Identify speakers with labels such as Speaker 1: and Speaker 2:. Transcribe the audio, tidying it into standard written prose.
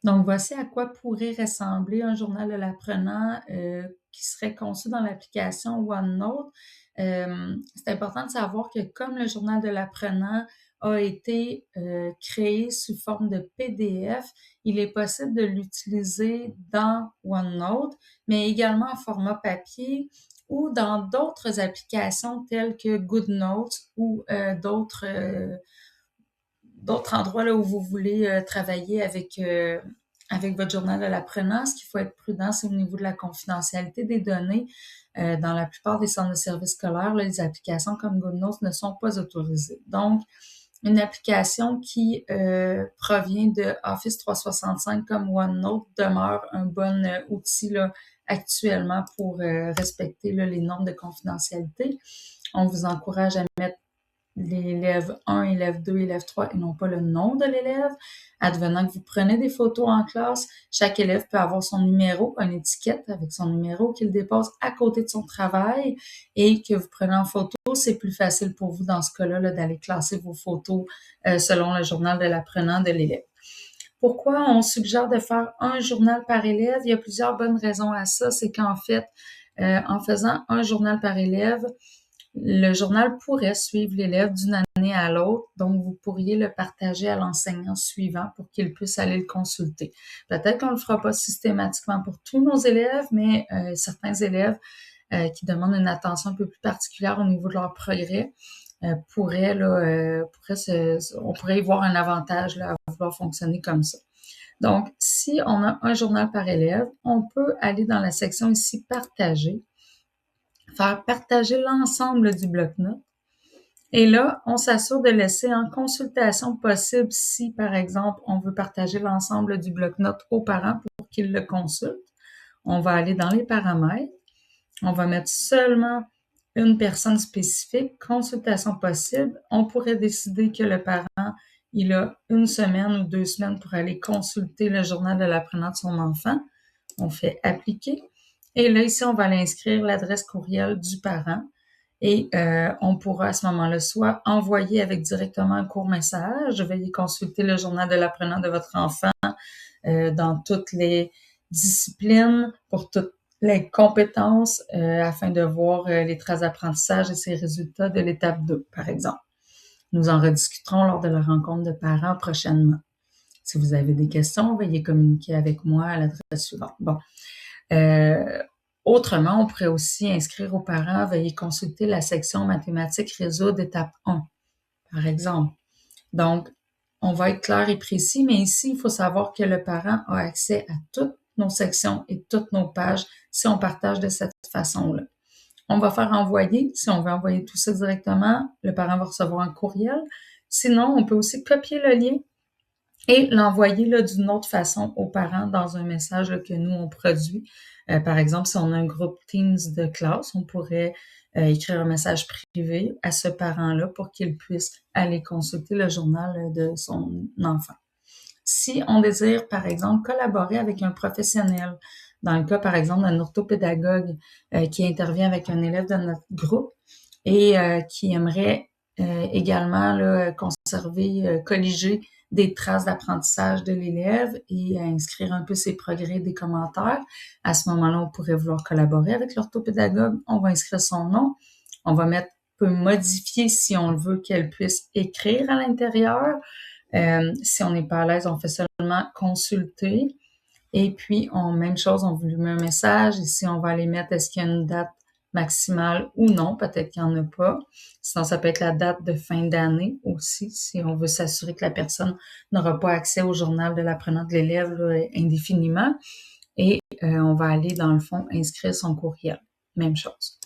Speaker 1: Donc, voici à quoi pourrait ressembler un journal de l'apprenant qui serait conçu dans l'application OneNote. C'est important de savoir que comme le journal de l'apprenant a été créé sous forme de PDF, il est possible de l'utiliser dans OneNote, mais également en format papier ou dans d'autres applications telles que GoodNotes ou d'autres endroits là où vous voulez travailler avec votre journal de l'apprenant. Ce qu'il faut être prudent, c'est au niveau de la confidentialité des données. Dans la plupart des centres de services scolaires, là, les applications comme GoodNotes ne sont pas autorisées. Donc, une application qui provient de Office 365 comme OneNote demeure un bon outil là, actuellement pour respecter là, les normes de confidentialité. On vous encourage à mettre l'élève 1, élève 2, élève 3 et non pas le nom de l'élève. Advenant que vous prenez des photos en classe, chaque élève peut avoir son numéro, une étiquette avec son numéro qu'il dépose à côté de son travail et que vous prenez en photo. C'est plus facile pour vous dans ce cas-là là, d'aller classer vos photos selon le journal de l'apprenant de l'élève. Pourquoi on suggère de faire un journal par élève? Il y a plusieurs bonnes raisons à ça. C'est qu'en fait, en faisant un journal par élève, le journal pourrait suivre l'élève d'une année à l'autre, donc vous pourriez le partager à l'enseignant suivant pour qu'il puisse aller le consulter. Peut-être qu'on ne le fera pas systématiquement pour tous nos élèves, mais certains élèves qui demandent une attention un peu plus particulière au niveau de leur progrès on pourrait y voir un avantage là, à vouloir fonctionner comme ça. Donc, si on a un journal par élève, on peut aller dans la section ici « Partager », faire partager l'ensemble du bloc-notes. Et là, on s'assure de laisser en consultation possible si, par exemple, on veut partager l'ensemble du bloc-notes aux parents pour qu'ils le consultent. On va aller dans les paramètres. On va mettre seulement une personne spécifique, consultation possible. On pourrait décider que le parent, il a 1 semaine ou 2 semaines pour aller consulter le journal de l'apprenant de son enfant. On fait appliquer. Et là, ici, on va aller inscrire l'adresse courriel du parent. Et on pourra à ce moment-là soit envoyer avec directement un court message, veuillez consulter le journal de l'apprenant de votre enfant dans toutes les disciplines, pour toutes les compétences, afin de voir les traces d'apprentissage et ses résultats de l'étape 2, par exemple. Nous en rediscuterons lors de la rencontre de parents prochainement. Si vous avez des questions, veuillez communiquer avec moi à l'adresse suivante. Bon. Autrement, on pourrait aussi inscrire aux parents, veuillez consulter la section mathématiques réseau d'étape 1, par exemple. Donc, on va être clair et précis, mais ici, il faut savoir que le parent a accès à toutes nos sections et toutes nos pages si on partage de cette façon-là. On va faire envoyer. Si on veut envoyer tout ça directement, le parent va recevoir un courriel. Sinon, on peut aussi copier le lien et l'envoyer là, d'une autre façon aux parents dans un message là, que nous, on produit. Par exemple, si on a un groupe Teams de classe, on pourrait écrire un message privé à ce parent-là pour qu'il puisse aller consulter le journal de son enfant. Si on désire, par exemple, collaborer avec un professionnel, dans le cas, par exemple, d'un orthopédagogue qui intervient avec un élève de notre groupe et qui aimerait également là, conserver, colliger des traces d'apprentissage de l'élève et inscrire un peu ses progrès, des commentaires. À ce moment-là, on pourrait vouloir collaborer avec l'orthopédagogue. On va inscrire son nom. On va peut modifier si on veut qu'elle puisse écrire à l'intérieur. Si on n'est pas à l'aise, on fait seulement consulter. Et puis, même chose, on vous lui met un message. Ici, on va aller mettre est-ce qu'il y a une date maximale ou non. Peut-être qu'il n'y en a pas. Sinon, ça peut être la date de fin d'année aussi, si on veut s'assurer que la personne n'aura pas accès au journal de l'apprenant de l'élève là, indéfiniment. Et on va aller, dans le fond, inscrire son courriel. Même chose.